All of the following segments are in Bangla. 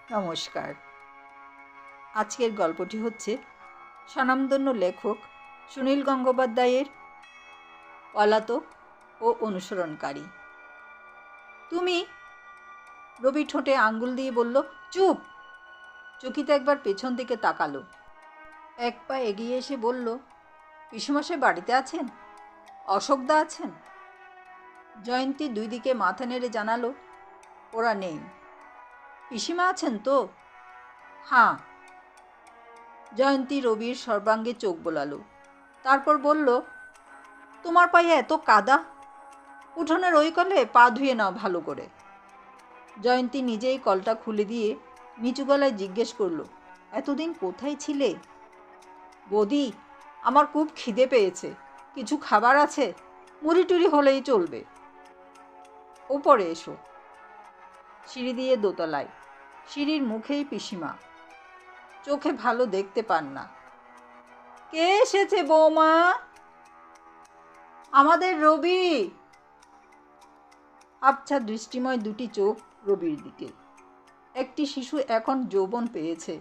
নমস্কার। আজকের গল্পটি হচ্ছে স্বনামধন্য লেখক সুনীল গঙ্গোপাধ্যায়ের পলাতক ও অনুসরণকারী। তুমি? রবি ঠোঁটে আঙ্গুল দিয়ে বলল, চুপ। চকিতে একবার পেছন দিকে তাকালো, এক পা এগিয়ে এসে বলল, পিসেমশাই বাড়িতে আছেন? অশোকদা আছেন? জয়ন্তী দুই দিকে মাথা নেড়ে জানালো, ওরা নেই। পিসিমা আছেন তো? হ্যাঁ। জয়ন্তী রবির সর্বাঙ্গে চোখ বোলালো, তারপর বলল, তোমার পায়ে এত কাদা, উঠোনের ওই কলে পা ধুয়ে নাও ভালো করে। জয়ন্তী নিজেই কলটা খুলে দিয়ে নিচু গলায় জিজ্ঞেস করল, এতদিন কোথায় ছিলে? বৌদি, আমার খুব খিদে পেয়েছে, কিছু খাবার আছে? মুড়ি টুড়ি হলেই চলবে। ওপরে এসো। সিঁড়ি দিয়ে দোতলায়, সিঁড়ির মুখেই পিসিমা, চোখে ভালো দেখতে পান না। কে এসেছে বৌমা? আমাদের রবি। আবছা দৃষ্টিময় দুটি চোখ রবির দিকে। একটি শিশু এখন যৌবন পেয়েছে,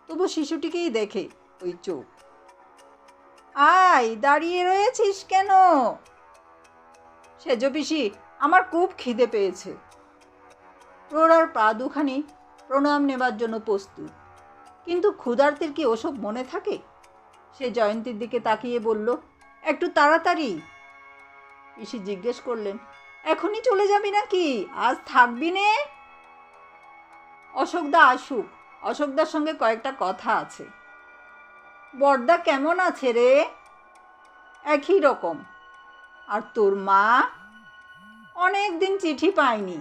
তবু শিশুটিকেই দেখে ওই চোখ। আয়, দাঁড়িয়ে রয়েছিস কেন? সেজ পিসি, আমার খুব খিদে পেয়েছে। প্রৌঢ়ার পা দুখানি প্রণাম নেবার জন্য প্রস্তুত, কিন্তু ক্ষুধার্তের কি ওসব মনে থাকে? সে জয়ন্তীর দিকে তাকিয়ে বলল, একটু তাড়াতাড়ি। পিসি জিজ্ঞেস করলেন, এখনই চলে যাবি নাকি? আজ থাকবি নে? অশোকদা আসুক, অশোকদার সঙ্গে কয়েকটা কথা আছে। বড়দা কেমন আছে রে? একই রকম। আর তোর মা? অনেক দিন চিঠি পাইনি।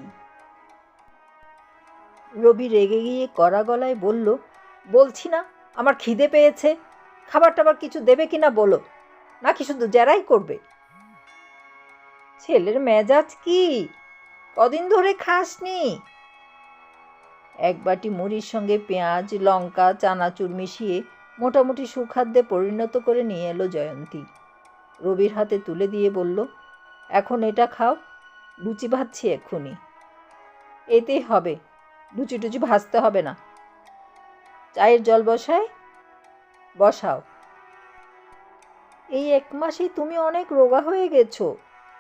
রবি রেগে গিয়ে কড়া গলায় বলল, বলছি না আমার খিদে পেয়েছে, খাবার টাবার কিছু দেবে কিনা বলো, নাকি শুধু জেরাই করবে? ছেলের মেজাজ কি? কদিন ধরে খাসনি? এক বাটি মুড়ির সঙ্গে পেঁয়াজ, লঙ্কা, চানাচুর মিশিয়ে মোটামুটি সুখাদ্যে পরিণত করে নিয়ে এলো জয়ন্তী। রবির হাতে তুলে দিয়ে বলল, এখন এটা খাও, লুচি ভাজছি এক্ষুনি। এতেই হবে, লুচি টুচি ভাজতে হবে না। চায়ের জল বসায়? বসাও। এই এক মাসেই তুমি অনেক রোগা হয়ে গেছো,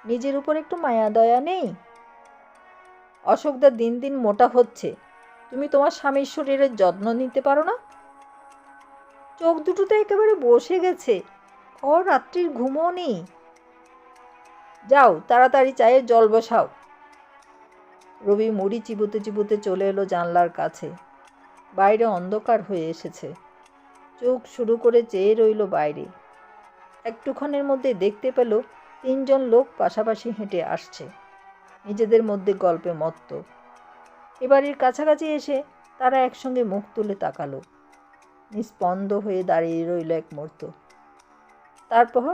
নিজের উপর একটু মায়া দয়া নেই? অশোকদা দিন দিন মোটা হচ্ছে, তুমি তোমার স্বামীর শরীরের যত্ন নিতে পারো না? চোখ দুটো তো একেবারে বসে গেছে, রাত্রির ঘুমও নেই। যাও তাড়াতাড়ি চায়ের জল বসাও। রবি মুড়ি চিবুতে চিবুতে চলে এলো জানলার কাছে। বাইরে অন্ধকার হয়ে এসেছে। চোখ শুরু করে চেয়ে রইল বাইরে। একটুক্ষণের মধ্যে দেখতে পেল তিনজন লোক পাশাপাশি হেঁটে আসছে, নিজেদের মধ্যে গল্পে মত্ত। এবাড়ির কাছাকাছি এসে তারা একসঙ্গে মুখ তুলে তাকালো। নিস্পন্দ হয়ে দাঁড়িয়ে রইল এক মুহূর্ত। তারপর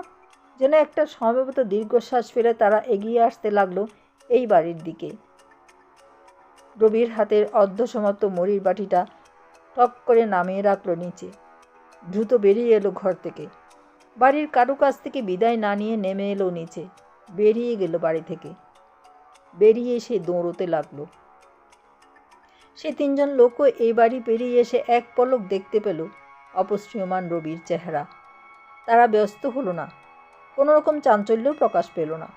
যেন একটা সমবেত দীর্ঘশ্বাস ফেলে তারা এগিয়ে আসতে লাগলো এই বাড়ির দিকে। রবির হাতের অর্ধসমাপ্ত মুড়ির বাটিটা টক করে নামিয়ে রাখলো নিচে। দ্রুত বেরিয়ে এলো ঘর থেকে। বাড়ির কারো কাছ থেকে বিদায় না নিয়ে নেমে এলো নিচে, বেরিয়ে গেল বাড়ি থেকে। বেরিয়ে এসে দৌড়তে লাগলো। সে তিনজন লোকও এই বাড়ি পেরিয়ে এসে এক পলক দেখতে পেল অপসৃয়মান রবির চেহারা। তারা ব্যস্ত হলো না, কোনো রকম চাঞ্চল্যও প্রকাশ পেল না।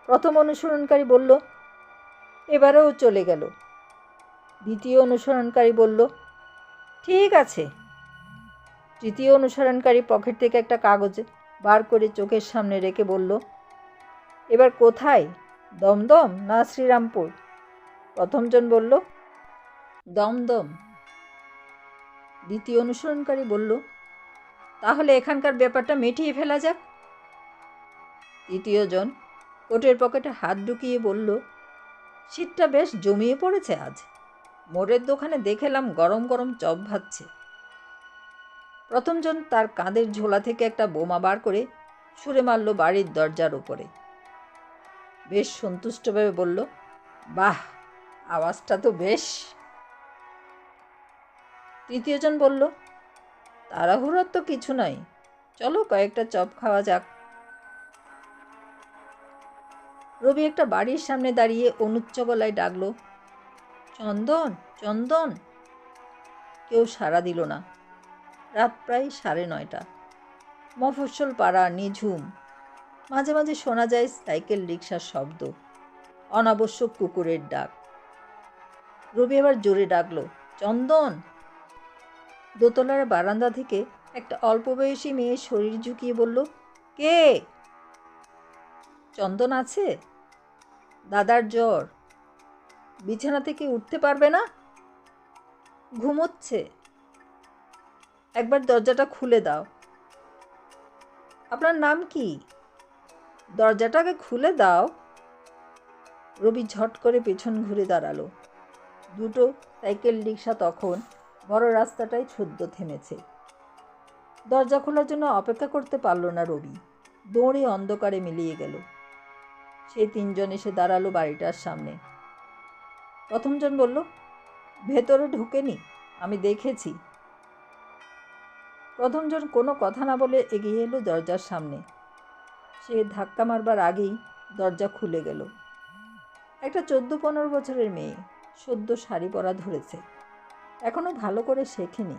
প্রথম অনুসরণকারী বলল, এবারেও চলে গেল। দ্বিতীয় অনুসরণকারী বলল, ঠিক আছে। তৃতীয় অনুসরণকারী পকেট থেকে একটা কাগজ বার করে চোখের সামনে রেখে বলল, এবার কোথায়, দমদম না শ্রীরামপুর? প্রথমজন বলল, দমদম। দ্বিতীয় অনুসরণকারী বলল, তাহলে এখানকার ব্যাপারটা মিটিয়ে ফেলা যাক। তৃতীয়জন কোটের পকেটে হাত ঢুকিয়ে বলল, শীতটা বেশ জমিয়ে পড়েছে আজ, মোড়ের দোকানে দেখলাম গরম গরম চপ ভাজছে। প্রথমজন তার কাঁধের ঝোলা থেকে একটা বোমা বার করে ছুঁড়ে মারল বাড়ির দরজার উপরে। বেশ সন্তুষ্টভাবে বলল, বাহ, আওয়াজটা তো বেশ। তৃতীয়জন বলল, তাড়াহুড়োর তো কিছু নাই, চলো কয়েকটা চপ খাওয়া যাক। রবি একটা বাড়ির সামনে দাঁড়িয়ে অনুচ্চ গলায় ডাকল, চন্দন, চন্দন। কেউ সাড়া দিল না। রাত প্রায় 9:30। মফস্বল পাড়া নিঝুম। মাঝে মাঝে শোনা যায় সাইকেল রিকশার শব্দ, অনাবশ্যক কুকুরের ডাক। রবি আবার জোরে ডাকলো, চন্দন। দোতলার বারান্দা থেকে একটা অল্প বয়সী মেয়ে শরীর ঝুঁকিয়ে বলল, কে? চন্দন আছে? দাদার জ্বর, বিছানা থেকে উঠতে পারবে না, ঘুমোচ্ছে। একবার দরজাটা খুলে দাও। আপনার নাম কি? দরজাটাকে খুলে দাও। রবি ঝট করে পেছন ঘুরে দাঁড়ালো। দুটো সাইকেল রিকশা তখন বড় রাস্তাটায় সদ্য থেমেছে। দরজা খোলার জন্য অপেক্ষা করতে পারল না রবি। দৌড়ে অন্ধকারে মিলিয়ে গেল। সেই 3 জন এসে দাঁড়ালো বাড়িটার সামনে। প্রথমজন বলল, ভেতরে ঢুকেনি, আমি দেখেছি। প্রথমজন কোনো কথা না বলে এগিয়ে এলো দরজার সামনে। সে ধাক্কা মারবার আগেই দরজা খুলে গেল। একটা 14-15 বছরের মেয়ে, সদ্য শাড়ি পরা ধরেছে, এখনো ভালো করে শেখেনি।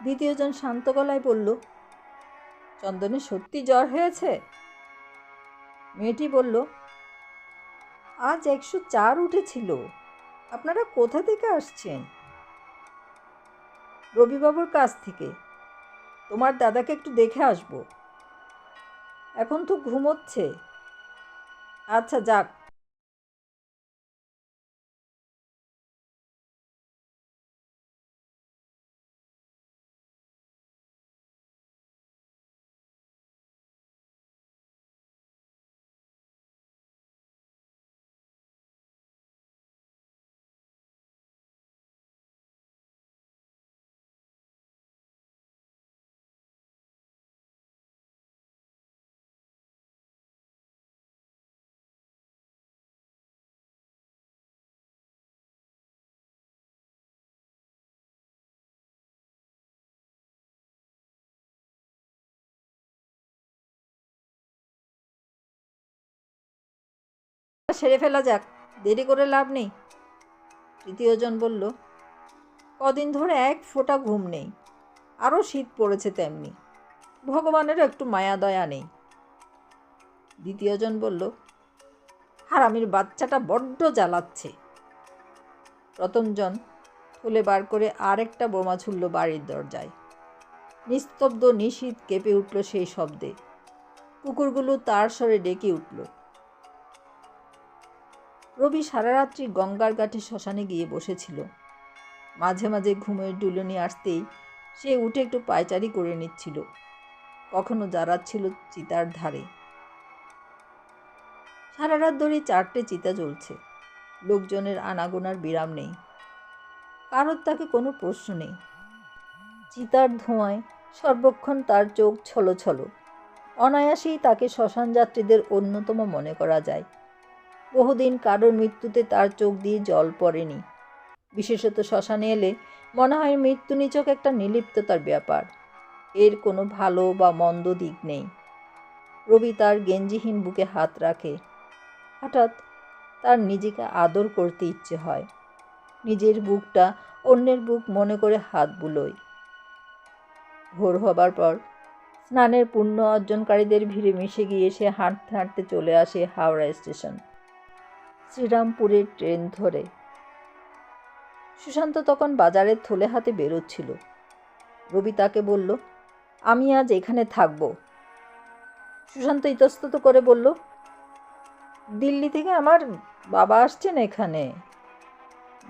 দ্বিতীয়জন শান্ত গলায় বলল, চন্দনের সত্যি জ্বর হয়েছে? মেয়েটি বলল, আজ 104 উঠেছিল। আপনারা কোথা থেকে আসছেন? রবিবাবুর কাছ থেকে। তোমার দাদাকে একটু দেখে আসবো। এখন তো ঘুমোচ্ছে। আচ্ছা যাক। সেরে ফেলা যাক, দেরি করে লাভ নেই। তৃতীয়জন বলল, কদিন ধরে এক ফোঁটা ঘুম নেই, আরও শীত পড়েছে তেমনি। ভগবানেরও একটু মায়া দয়া নেই। দ্বিতীয়জন বলল, হারামির বাচ্চাটা বড্ড জ্বালাচ্ছে। প্রথমজন থলে বার করে আরেকটা বোমা ছুড়ল বাড়ির দরজায়। নিস্তব্ধ নিশীথ কেঁপে উঠল সেই শব্দে। কুকুরগুলো তার স্বরে ডেকে উঠল। রবি সারা রাত্রি গঙ্গার ঘাটে শ্মশানে গিয়ে বসেছিল। মাঝে মাঝে ঘুমের ডুলনি আসতেই সে উঠে একটু পায়চারি করে নিচ্ছিল, কখনো দাঁড়াচ্ছিল চিতার ধারে। সারা রাত ধরে 4টে চিতা জ্বলছে। লোকজনের আনাগোনার বিরাম নেই। কারোর তাকে কোনো প্রশ্ন নেই। চিতার ধোঁয়ায় সর্বক্ষণ তার চোখ ছলো ছলো। অনায়াসেই তাকে শ্মশান যাত্রীদের অন্যতম মনে করা যায়। বহুদিন কারোর মৃত্যুতে তার চোখ দিয়ে জল পড়েনি। বিশেষত শ্মশানে এলে মনে হয় মৃত্যু নিছক একটা নির্লিপ্ততার ব্যাপার, এর কোনো ভালো বা মন্দ দিক নেই। রবি তার গেঞ্জিহীন বুকে হাত রাখে। হঠাৎ তার নিজেকে আদর করতে ইচ্ছে হয়। নিজের বুকটা অন্যের বুক মনে করে হাত বুলোয়। ভোর হবার পর স্নানের পুণ্য অর্জনকারীদের ভিড়ে মিশে গিয়ে সে হাঁটতে হাঁটতে চলে আসে হাওড়া স্টেশন। শ্রীরামপুরের ট্রেন ধরে। সুশান্ত তখন বাজারের থলে হাতে বেরোচ্ছিল। রবি তাকে বলল, আমি আজ এখানে থাকব। সুশান্ত ইতস্তত করে বলল, দিল্লি থেকে আমার বাবা আসছেন এখানে।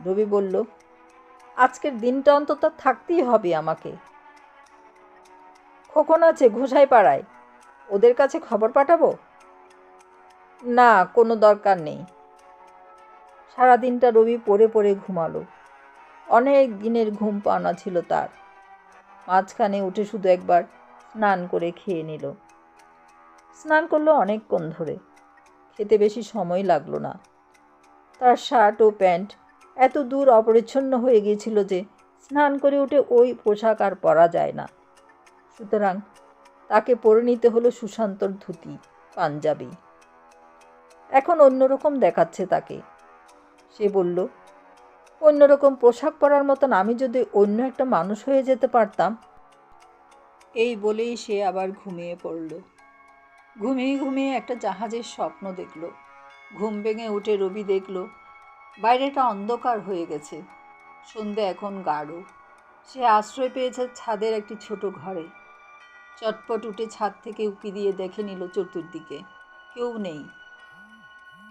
রবি বলল, আজকের দিনটা অন্তত থাকতেই হবে আমাকে। খোকন আছে ঘোষাইপাড়ায়, ওদের কাছে খবর পাঠাবো? না, কোনো দরকার নেই। সারাদিনটা রবি পড়ে পড়ে ঘুমালো। অনেক দিনের ঘুম পাওনা ছিল তার। মাঝখানে উঠে শুধু একবার স্নান করে খেয়ে নিল। স্নান করলো অনেকক্ষণ ধরে। খেতে বেশি সময় লাগলো না। তার শার্ট ও প্যান্ট এত দূর অপরিচ্ছন্ন হয়ে গিয়েছিল যে স্নান করে উঠে ওই পোশাক আর পরা যায় না। সুতরাং তাকে পরে নিতে হলো সুশান্তর ধুতি, পাঞ্জাবি। এখন অন্যরকম দেখাচ্ছে তাকে। সে বলল, অন্যরকম পোশাক পরার মতন আমি যদি অন্য একটা মানুষ হয়ে যেতে পারতাম। এই বলেই সে আবার ঘুমিয়ে পড়ল। ঘুমিয়ে ঘুমিয়ে একটা জাহাজের স্বপ্ন দেখল। ঘুম ভেঙে উঠে রবি দেখল বাইরেটা অন্ধকার হয়ে গেছে। সন্ধে এখন গাঢ়। সে আশ্রয় পেয়েছে ছাদের একটি ছোট ঘরে। চটপট উঠে ছাদ থেকে উঁকি দিয়ে দেখে নিল চতুর্দিকে কেউ নেই।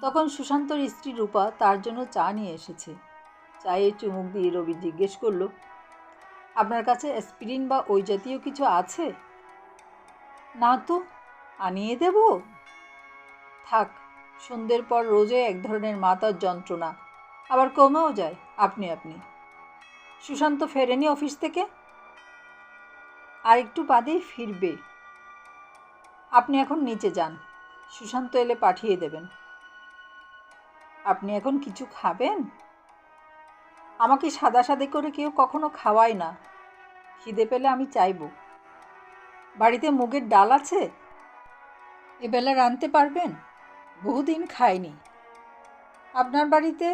তখন সুশান্তর স্ত্রী রূপা তার জন্য চা নিয়ে এসেছে। চায়ে চুমুক দিয়ে রবি জিজ্ঞেস করল, আপনার কাছে অ্যাসপিরিন বা ওই জাতীয় কিছু আছে? না তো, আনিয়ে দেব? থাক, সন্ধ্যের পর রোজে এক ধরনের মাথার যন্ত্রণা, আবার কমেও যায় আপনি আপনি। সুশান্ত ফেরেনি অফিস থেকে? আর একটু বাদেই ফিরবে। আপনি এখন নিচে যান, সুশান্ত এলে পাঠিয়ে দেবেন। আপনি এখন কিছু খাবেন? আমাকে সাদাসাদি করে কেউ কখনো খাওয়ায় না। খিদে পেলে আমি চাইব। বাড়িতে মুগের ডাল আছে? এবেলা রাঁধতে পারবেন? বহুদিন খাইনি। আপনার বাড়িতে?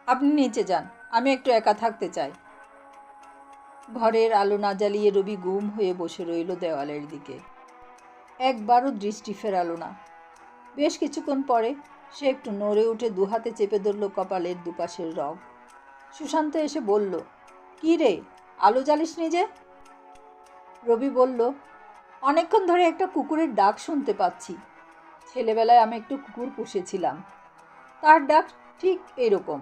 আপনি নিচে যান, আমি একটু একা থাকতে চাই। ঘরের আলো না জ্বালিয়ে রবি গুম হয়ে বসে রইল দেওয়ালের দিকে। একবারও দৃষ্টি ফেরালো না। বেশ কিছুক্ষণ পরে সে একটু নড়ে উঠে দুহাতে চেপে ধরল কপালের দুপাশের রগ। সুশান্ত এসে বলল, কী রে, আলো জ্বালিস নি যে? রবি বলল, অনেকক্ষণ ধরে একটা কুকুরের ডাক শুনতে পাচ্ছি। ছেলেবেলায় আমি একটু কুকুর পুষেছিলাম। তার ডাক ঠিক এইরকম,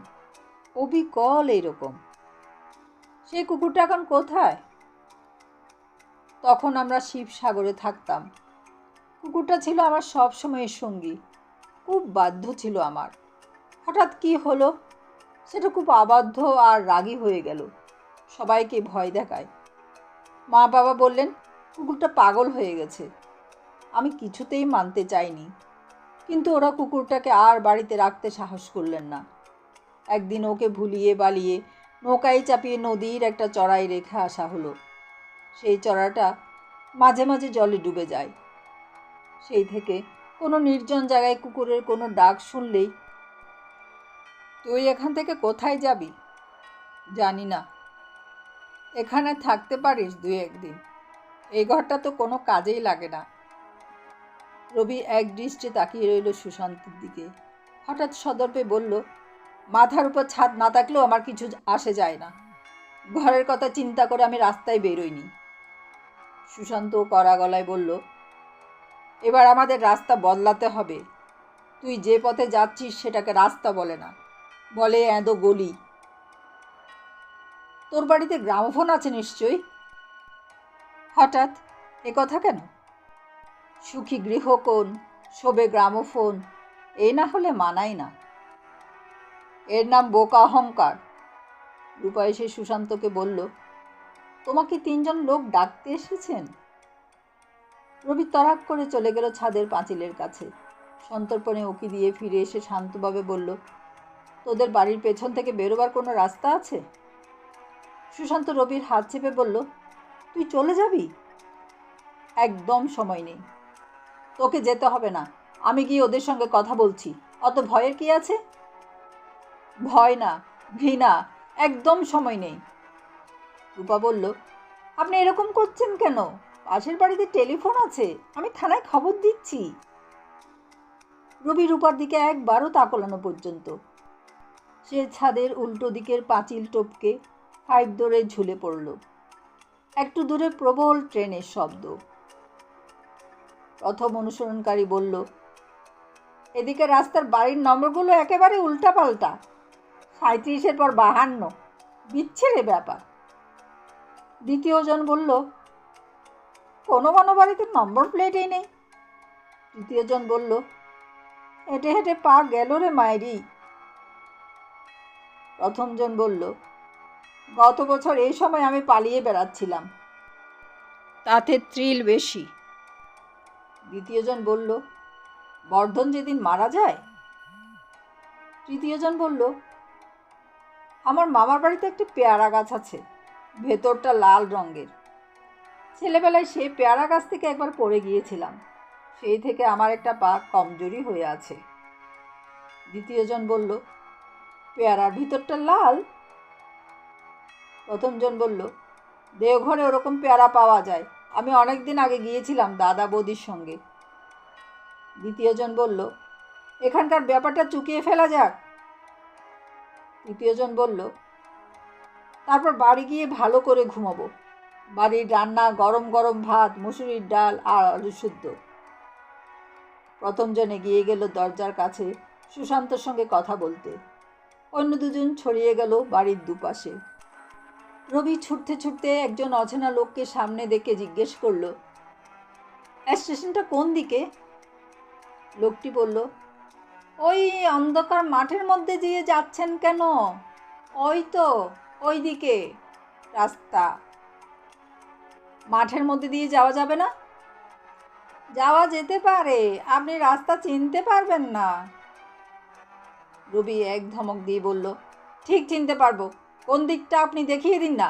অবিকল এইরকম। সেই কুকুরটা এখন কোথায়? তখন আমরা শিবসাগরে থাকতাম। কুকুরটা ছিল আমার সব সময়ের সঙ্গী, খুব বাধ্য ছিল আমার। হঠাৎ কি হলো, সেটা খুব অবাধ্য আর রাগী হয়ে গেল। সবাইকে ভয় দেখায়। মা বাবা বললেন কুকুরটা পাগল হয়ে গেছে। আমি কিছুতেই মানতে চাইনি, কিন্তু ওরা কুকুরটাকে আর বাড়িতে রাখতে সাহস করলেন না। একদিন ওকে ভুলিয়ে বালিয়ে নৌকায় চাপিয়ে নদীর একটা চড়াই রেখে আসা হলো। সেই চড়াটা মাঝে মাঝে জলে ডুবে যায়। সেই থেকে কোনো নির্জন জায়গায় কুকুরের কোনো ডাক শুনলেই, তুই এখান থেকে কোথায় যাবি? জানি না। এখানে থাকতে পারিস 2-1 দিন। এই ঘরটা তো কোনো কাজেই লাগে না। রবি এক দৃষ্টে তাকিয়ে রইল সুশান্তের দিকে। হঠাৎ সদর্পে বলল, মাথার উপর ছাদ না থাকলেও আমার কিছু আসে যায় না। ঘরের কথা চিন্তা করে আমি রাস্তায় বেরোইনি। সুশান্ত কড়া গলায় বলল, এবার আমাদের রাস্তা বদলাতে হবে। তুই যে পথে যাচ্ছিস সেটাকে রাস্তা বলে না, বলে এঁদো গলি। তোর বাড়িতে গ্রামোফোন আছে নিশ্চয়ই? হঠাৎ এ কথা কেন? সুখী গৃহকোণ, শোবে গ্রামোফোন, এ না হলে মানাই না। এর নাম বোকা অহংকার। রূপা এসে সুশান্তকে বলল, তোমাকে 3 জন লোক ডাকতে এসেছেন। রবি তড়াক করে চলে গেল ছাদের পাঁচিলের কাছে। সন্তর্পণে উঁকি দিয়ে ফিরে এসে শান্তভাবে বলল, তোদের বাড়ির পেছন থেকে বেরোবার কোনো রাস্তা আছে? সুশান্ত রবির হাত চেপে বলল, তুই চলে যাবি? একদম সময় নেই। তোকে যেতে হবে না, আমি গিয়ে ওদের সঙ্গে কথা বলছি। অত ভয়ের কি আছে? ভয় না, ঘৃণা। একদম সময় নেই। রূপা বলল, আপনি এরকম করছেন কেন? পাশের বাড়িতে টেলিফোন আছে, আমি থানায় খবর দিচ্ছি। রবি রূপার দিকে একবারও তাকলানো পর্যন্ত। সে ছাদের উল্টো দিকের পাঁচিল টপকে 5 দৌড়ে ঝুলে পড়ল। একটু দূরে প্রবল ট্রেনের শব্দ। প্রথম অনুসরণকারী বলল, এদিকে রাস্তার বাড়ির নম্বরগুলো একেবারে উল্টাপাল্টা। 37-এর পর 52, বিচ্ছিরে ব্যাপার। দ্বিতীয় জন বলল, কোনো কোনো বাড়িতে নম্বর প্লেটই নেই। তৃতীয় জন বলল, হেঁটে হেঁটে পা গেল রে মায়েরি। প্রথম জন বলল, গত বছর এই সময় আমি পালিয়ে বেড়াচ্ছিলাম, তাতে থ্রিল বেশি। দ্বিতীয় জন বলল, বর্ধন যেদিন মারা যায়। তৃতীয় জন বলল, আমার মামার বাড়িতে একটি পেয়ারা গাছ আছে, ভেতরটা লাল রঙের। ছেলেবেলায় সেই পেয়ারা গাছ থেকে একবার পড়ে গিয়েছিলাম, সেই থেকে আমার একটা পা কমজোরি হয়ে আছে। দ্বিতীয় জন বলল, পেয়ারার ভিতরটা লাল? প্রথমজন বলল, দেওঘরে ওরকম পেয়ারা পাওয়া যায়, আমি অনেক দিন আগে গিয়েছিলাম দাদা বৌদির সঙ্গে। দ্বিতীয়জন বলল, এখানকার ব্যাপারটা চুকিয়ে ফেলা যাক। তৃতীয়জন বলল, তারপর বাড়ি গিয়ে ভালো করে ঘুমাবো। বাড়ির রান্না গরম গরম ভাত, মুসুরির ডাল আর আলু সিদ্ধ। প্রথমজন এগিয়ে গেল দরজার কাছে সুশান্তর সঙ্গে কথা বলতে। অন্য দুজন ছড়িয়ে গেল বাড়ির দুপাশে। রবি ছুটতে ছুটতে একজন অচেনা লোককে সামনে দেখে জিজ্ঞেস করল, স্টেশনটা কোন দিকে? লোকটি বলল, ওই অন্ধকার মাঠের মধ্যে দিয়ে যাচ্ছেন কেন? ওই তো ওই দিকে রাস্তা। মাঠের মধ্যে দিয়ে যাওয়া যাবে না? যাওয়া যেতে পারে, আপনি রাস্তা চিনতে পারবেন না। রবি এক ধমক দিয়ে বলল, ঠিক চিনতে পারবো, কোন দিকটা আপনি দেখিয়ে দিন না।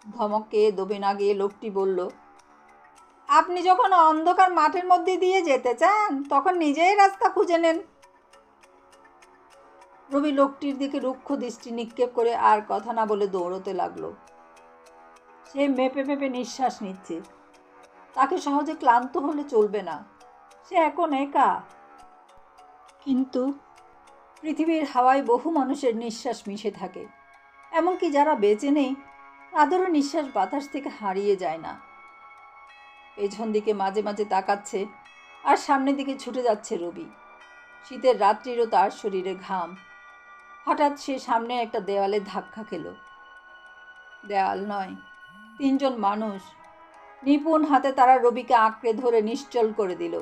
ধমকে দবে না গিয়ে লোকটি বলল, আপনি যখন অন্ধকার মাঠের মধ্যে দিয়ে যেতে চান তখন নিজেই রাস্তা খুঁজে নেন। রবি লোকটির দিকে রুক্ষ দৃষ্টি নিক্ষেপ করে আর কথা না বলে দৌড়তে লাগলো। সে মেপে মেপে নিঃশ্বাস নিচ্ছে। তাকে সহজে ক্লান্ত হলে চলবে না, সে এখন একা। কিন্তু পৃথিবীর হাওয়ায় বহু মানুষের নিঃশ্বাস মিশে থাকে, এমনকি যারা বেঁচে নেই তাদেরও নিঃশ্বাস বাতাস থেকে হারিয়ে যায় না। পেছন দিকে মাঝে মাঝে তাকাচ্ছে আর সামনের দিকে ছুটে যাচ্ছে রবি। শীতের রাত্রিরও তার শরীরে ঘাম। হঠাৎ সে সামনে একটা দেওয়ালে ধাক্কা খেল। দেওয়াল নয়, তিনজন মানুষ নিপুণ হাতে তারা রবিকে আঁকড়ে ধরে নিশ্চল করে দিল।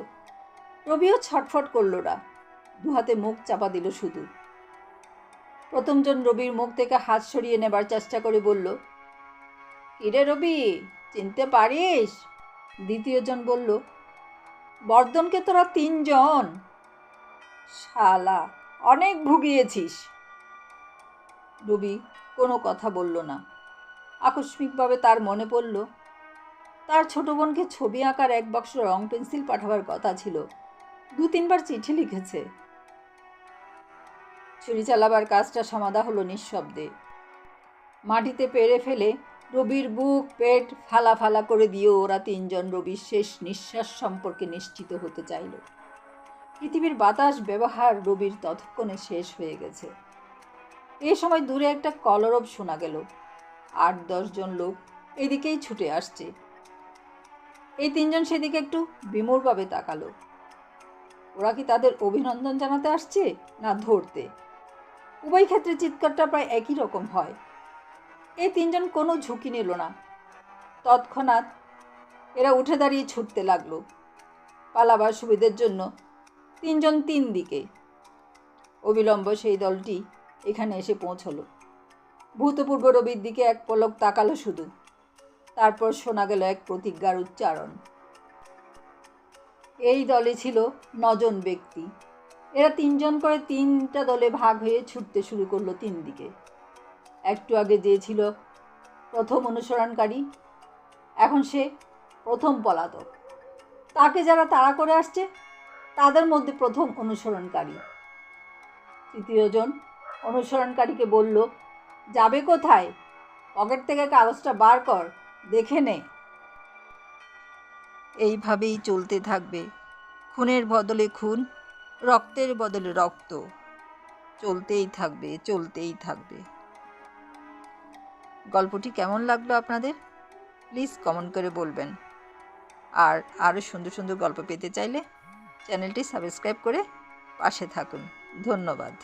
রবিও ছটফট করল না, দু হাতে মুখ চাপা দিল শুধু। প্রথমজন রবির মুখ থেকে হাত সরিয়ে নেবার চেষ্টা করে বলল, কিরে রবি, চিনতে পারিস? দ্বিতীয়জন বলল, বর্ধনকে তোরা তিনজন? শালা, অনেক ভুগিয়েছিস। রবি কোনো কথা বলল না। আকস্মিকভাবে তার মনে পড়ল, তার ছোট বোনকে ছবি আঁকার এক বাক্স রং পেন্সিল পাঠাবার কথা ছিল। 2-3বার চিঠি লিখেছে। ছুরি চালাবার কাজটা সমাধা হলো নিঃশব্দে। মাটিতে পেড়ে ফেলে রবির বুক পেট ফালা ফালা করে দিয়ে ওরা তিনজন রবির শেষ নিঃশ্বাস সম্পর্কে নিশ্চিত হতে চাইল। পৃথিবীর বাতাস ব্যবহার রবির ততক্ষণে শেষ হয়ে গেছে। এই সময় দূরে একটা কলরব শোনা গেল। 8-10 জন লোক এদিকেই ছুটে আসছে। এই তিনজন সেদিকে একটু বিমূঢ়ভাবে তাকালো। ওরা কি তাদের অভিনন্দন জানাতে আসছে না ধরতে? উভয় ক্ষেত্রে চিৎকারটা প্রায় একই রকম হয়। এই তিনজন কোনো ঝুঁকি নিল না। তৎক্ষণাৎ এরা উঠে দাঁড়িয়ে ছুটতে লাগলো। পালাবার সুবিধের জন্য তিনজন তিন দিকে। অবিলম্ব সেই দলটি এখানে এসে পৌঁছলো। ভূতপূর্ব রবির দিকে এক পলক তাকালো শুধু। তারপর শোনা গেল এক প্রতিজ্ঞার উচ্চারণ। এই দলে ছিল 9 জন ব্যক্তি। এরা তিনজন করে 3টা দলে ভাগ হয়ে ছুটতে শুরু করলো 3 দিকে। একটু আগে যে ছিল প্রথম অনুসরণকারী, এখন সে প্রথম পলাতক। তাকে যারা তাড়া করে আসছে তাদের মধ্যে প্রথম অনুসরণকারী। তৃতীয়জন অনুসরণকারীকে বলল, যাবে কোথায়? পকেট থেকে কাগজটা বার কর, দেখে নে। এইভাবেই চলতে থাকবে। খুনের বদলে খুন, রক্তের বদলে রক্ত। চলতেই থাকবে, চলতেই থাকবে। গল্পটি কেমন লাগলো আপনাদের? প্লিজ কমেন্ট করে বলবেন। আর আরও সুন্দর সুন্দর গল্প পেতে চাইলে চ্যানেলটি সাবস্ক্রাইব করে পাশে থাকুন। ধন্যবাদ।